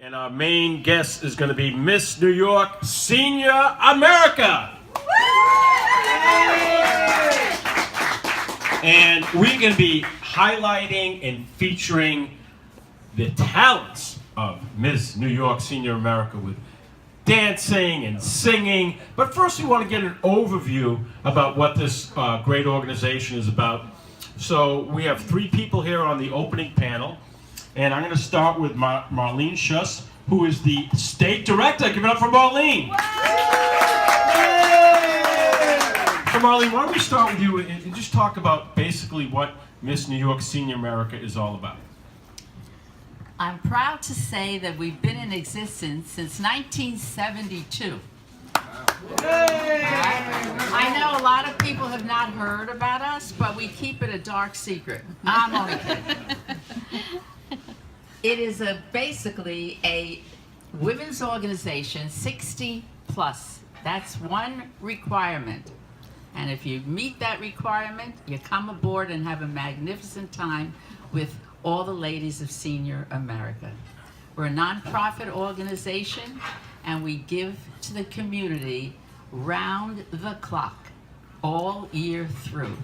And our main guest is going to be Miss New York Senior America. And we're going to be highlighting and featuring the talents of Miss New York Senior America with dancing and singing. But first we want to get an overview about what this great organization is about. So we have three people here on the opening panel. And I'm going to start with Marlene Schuss, who is the state director. Give it up for Marlene. So Marlene, why don't we start with you and just talk about basically what Miss New York Senior America is all about. I'm proud to say that we've been in existence since 1972. I know a lot of people have not heard about us, but we keep it a dark secret. I'm only kidding. It is basically a women's organization, 60 plus. That's one requirement. And if you meet that requirement, you come aboard and have a magnificent time with all the ladies of Senior America. We're a nonprofit organization, and we give to the community round the clock, all year through,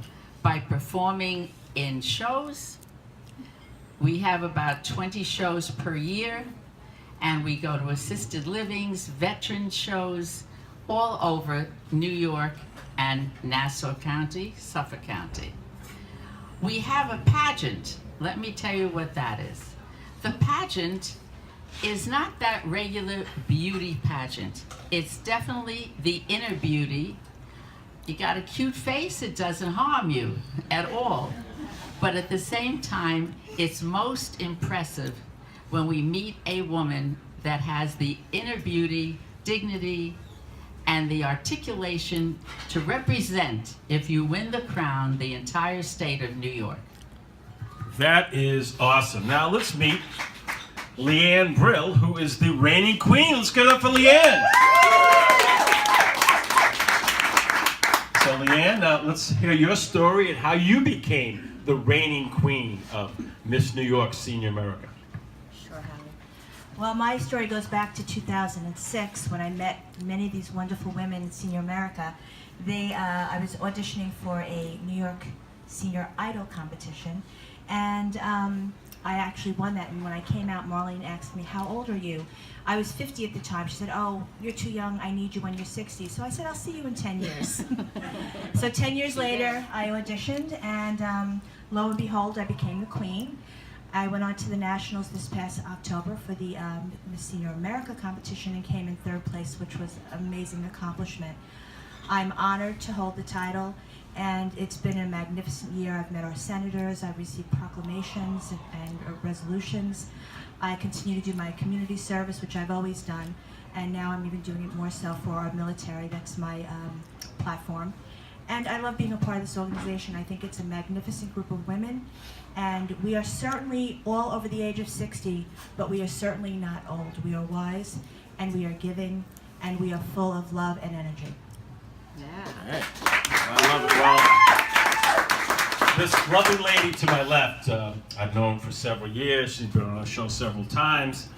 by performing in shows. We have about 20 shows per year, and we go to assisted livings, veteran shows, all over New York and Nassau County, Suffolk County. We have a pageant. Let me tell you what that is. The pageant is not that regular beauty pageant. It's definitely the inner beauty. You got a cute face, it doesn't harm you at all. But at the same time, it's most impressive when we meet a woman that has the inner beauty, dignity, and the articulation to represent, if you win the crown, the entire state of New York. That is awesome. Now let's meet Leanne Brill, who is the reigning queen. Let's get it up for Leanne. So Leanne, now let's hear your story and how you became the reigning queen of Miss New York Senior America. Sure, Howie. Well, my story goes back to 2006 when I met many of these wonderful women in Senior America. I was auditioning for a New York Senior Idol competition, and I actually won that. And when I came out, Marlene asked me, "How old are you?" I was 50 at the time. She said, "Oh, you're too young. I need you when you're 60." So I said, "I'll see you in 10 years." So 10 years later, I auditioned, and lo and behold, I became the queen. I went on to the Nationals this past October for the Miss Senior America competition and came in third place, which was an amazing accomplishment. I'm honored to hold the title, and it's been a magnificent year. I've met our senators, I've received proclamations and resolutions. I continue to do my community service, which I've always done, and now I'm even doing it more so for our military. That's my platform. And I love being a part of this organization. I think it's a magnificent group of women, and we are certainly all over the age of 60, but we are certainly not old. We are wise, and we are giving, and we are full of love and energy. Yeah. Right. I love it. Well, this lovely lady to my left, I've known for several years. She's been on our show several times,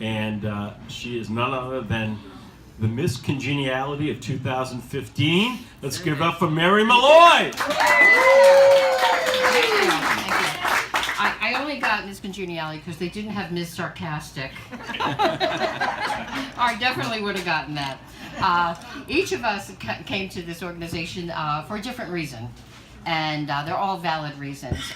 and she is none other than the Miss Congeniality of 2015. Let's give it up for Mary Malloy. I only got Miss Congeniality because they didn't have Miss Sarcastic. I definitely would have gotten that. Each of us came to this organization for a different reason, and they're all valid reasons.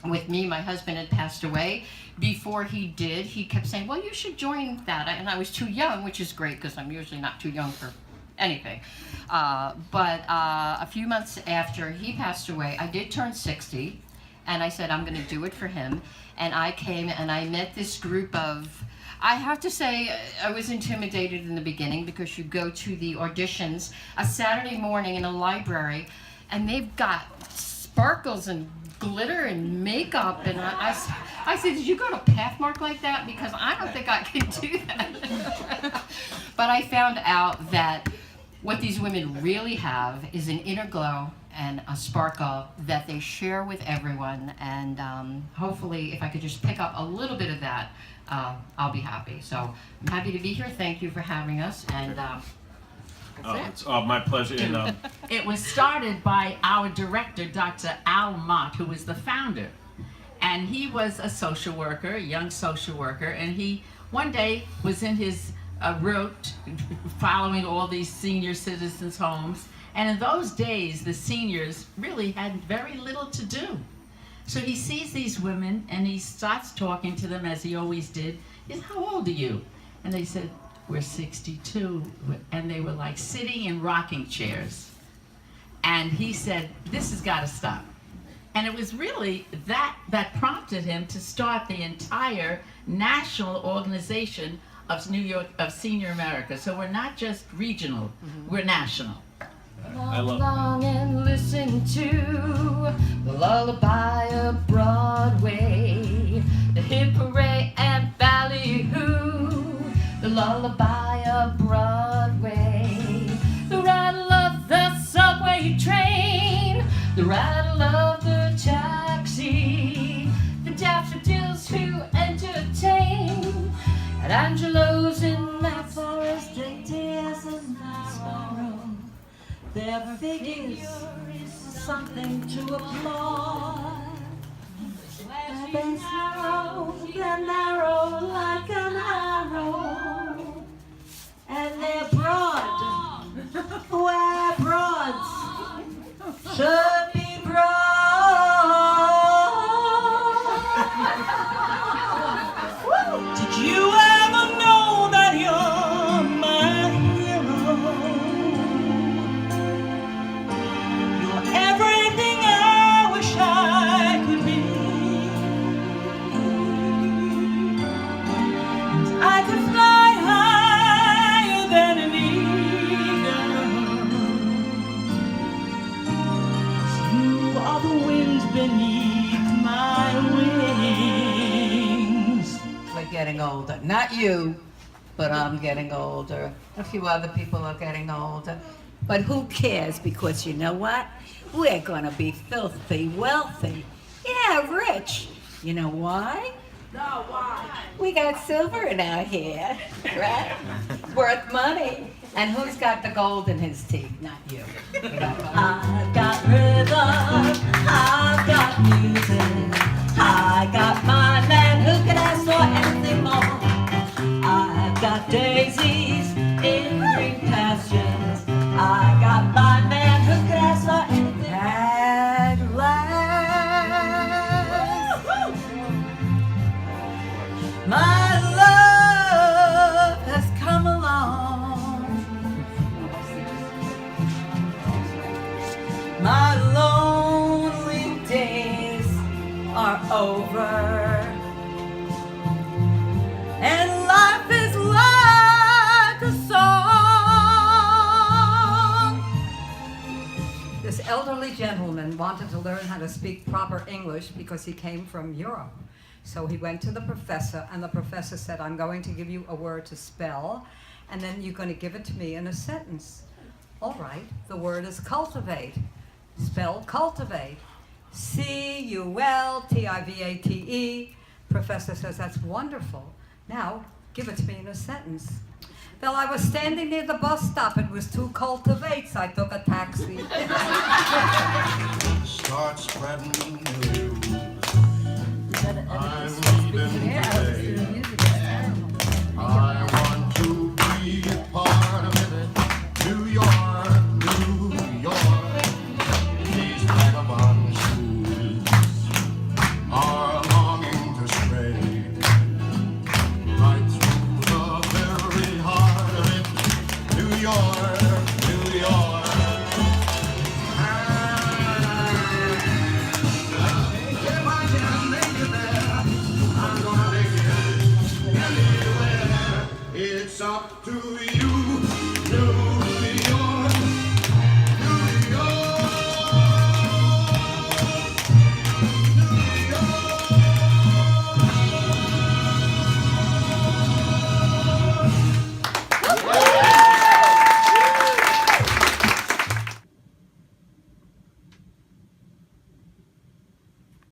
With me, my husband had passed away. Before he did, he kept saying, "Well, you should join that." And I was too young, which is great because I'm usually not too young for anything. But a few months after he passed away, I did turn 60, and I said, I'm going to do it for him. And I came and I met this group of, I have to say, I was intimidated in the beginning because you go to the auditions a Saturday morning in a library, and they've got sparkles and glitter and makeup, and I said, "Did you go to Pathmark like that? Because I don't think I can do that." But I found out that what these women really have is an inner glow and a sparkle that they share with everyone. And hopefully, if I could just pick up a little bit of that, I'll be happy. So I'm happy to be here. Thank you for having us. And that's it. It's my pleasure. And, It was started by our director, Dr. Al Mott, who was the founder. And he was a social worker, a young social worker, and he one day was in his route following all these senior citizens' homes. And in those days, the seniors really had very little to do. So he sees these women and he starts talking to them as he always did. He said, "How old are you?" And they said, "We're 62. And they were like sitting in rocking chairs. And he said, "This has got to stop." And it was really that prompted him to start the entire national organization of Senior America. So we're not just regional, we're national. I love Long and listen to the lullaby of Broadway, the hip hooray and ballyhoo, the lullaby of Broadway, the rattle of the subway train, the rattle of the taxi, the daffodils who entertain at Angelo's in that forest, dainty as a sparrow. Their figures is something to applaud. They're narrow like an arrow, and they're broad where broads should be broad. Did you ever know that you're my hero? You're everything I wish I could be. And I could fly higher than an eagle. You are the winds beneath my wings. We're getting older. Not you, but I'm getting older. A few other people are getting older. But who cares? Because you know what? We're gonna be filthy wealthy. Yeah, rich. You know why? No, why? We got silver in our hair, right? Worth money. And who's got the gold in his teeth? Not you. I've got rhythm, I've got music, I got my man who can ask for anything more. I've got daisies in green pastures, I got my man who can ask for anything. At last, my love has come along. My lonely days are over, and life is like a song. This elderly gentleman wanted to learn how to speak proper English because he came from Europe. So he went to the professor, and the professor said, "I'm going to give you a word to spell, and then you're going to give it to me in a sentence." All right, the word is cultivate. Spell cultivate. C-U-L-T-I-V-A-T-E. Professor says, "That's wonderful. Now, give it to me in a sentence." Well, I was standing near the bus stop. It was too cold to wait, so I took a taxi. Start spreading the news. I'm leaving today. I want to be a part of it. New York, New York. These vagabond schools are longing to stray right through the very heart of it. New York, New York. If I can make it there, I'm gonna make it anywhere. It's up to you.